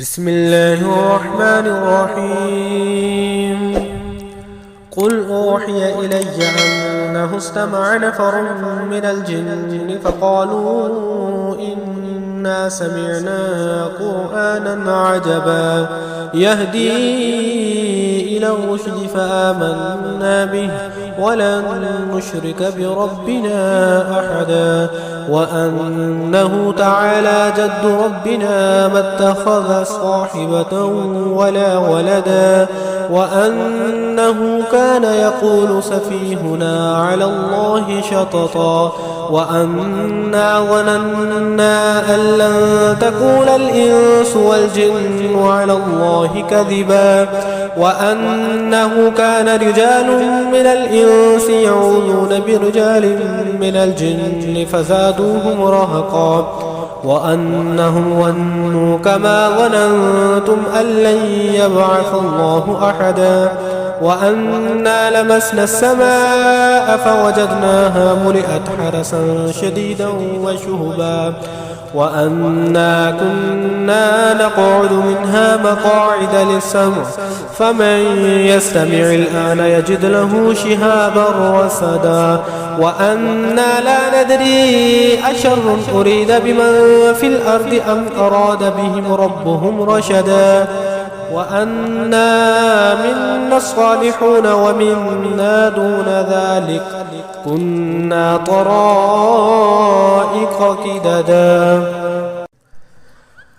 بسم الله الرحمن الرحيم. قل أوحي إلي أنه استمع نفر من الجن فقالوا إنا سمعنا قرآنا عجبا يهدي إلى الرشد فآمنا به ولن نشرك بربنا أحدا وأنه تعالى جد ربنا ما اتخذ صاحبة ولا ولدا وأنه كان يقول سفيهنا على الله شططا وأنا ظننا أن لن تكون الإنس والجن على الله كذبا وأنه كان رجال من الإنس يعوذون برجال من الجن فزادوهم رهقا وأنهم ظنوا كما ظننتم أن لن يبعث الله أحدا وأنا لمسنا السماء فوجدناها ملئت حرسا شديدا وشهبا وأنا كنا نقعد منها مقاعد للسمع فمن يستمع الآن يجد له شهابا رصدا وأنا لا ندري أشر أريد بمن في الأرض أم أراد بهم ربهم رشدا وأنا منا الصالحون ومنا دون ذلك كنا طرائق كددا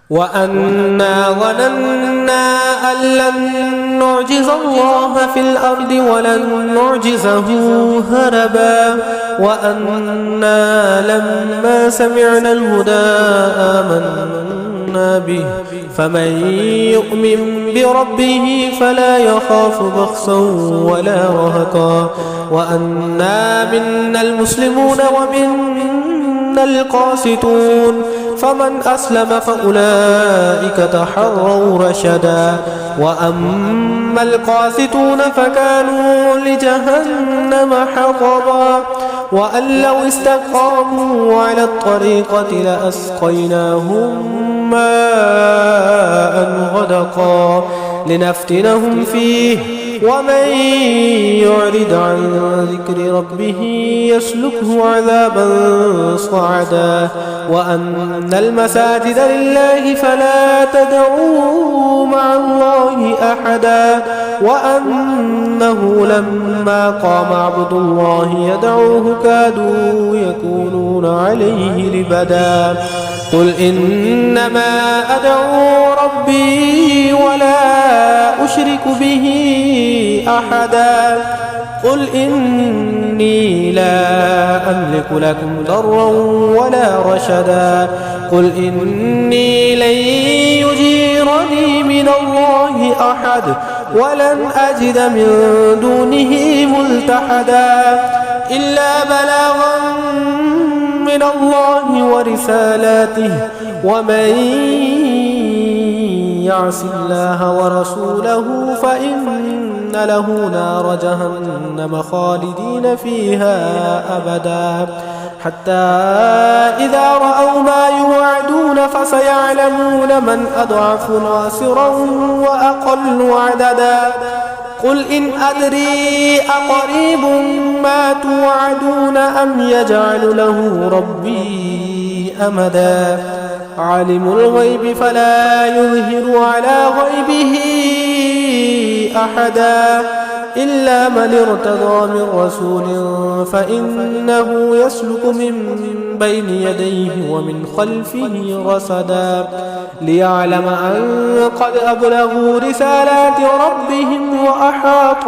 وأنا ظننا أن لن نعجز الله في الأرض ولن نعجزه هربا وأنا لما سمعنا الهدى آمنا به فمن يؤمن بربه فلا يخاف بخسا ولا رهقا وأنا منا المسلمون ومنا القاسطون فمن أسلم فأولئك تحروا رشدا وأما القاسطون فكانوا لجهنم حطبا وأن لو استقاموا على الطريقة لأسقيناهم ماء غدقا لنفتنهم فيه ومن يعرض عن ذكر ربه يسلكه عذابا صعدا وأن المساجد لله فلا تدعوا مع الله أحدا وأنه لما قام عبد الله يدعوه كادوا يكونون عليه لبدا قل إنما أدعو ربي ولا أشرك به أحدا قل إني لا أملك لكم ضرا ولا رشدا قل إني لن يجيرني من الله أحد ولن أجد من دونه ملتحدا إلا بلاغا من الله ورسالاته ومن يعص الله ورسوله فإن له نار جهنم خالدين فيها أبدا حتى إذا رأوا ما يوعدون فسيعلمون من أضعف ناصرا وأقل عددا قل إن أدري أقريب ما توعدون أم يجعل له ربي أمدا عالم الغيب فلا يظهر على غيبه أحدا إلا من ارتضى من رسول فإنه يسلك من بين يديه ومن خلفه رصدا ليعلم أن قد أبلغوا رسالات ربهم وأحاط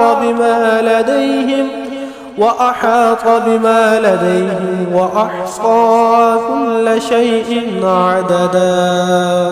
بما لديهم وأحصى كل شيء عددا.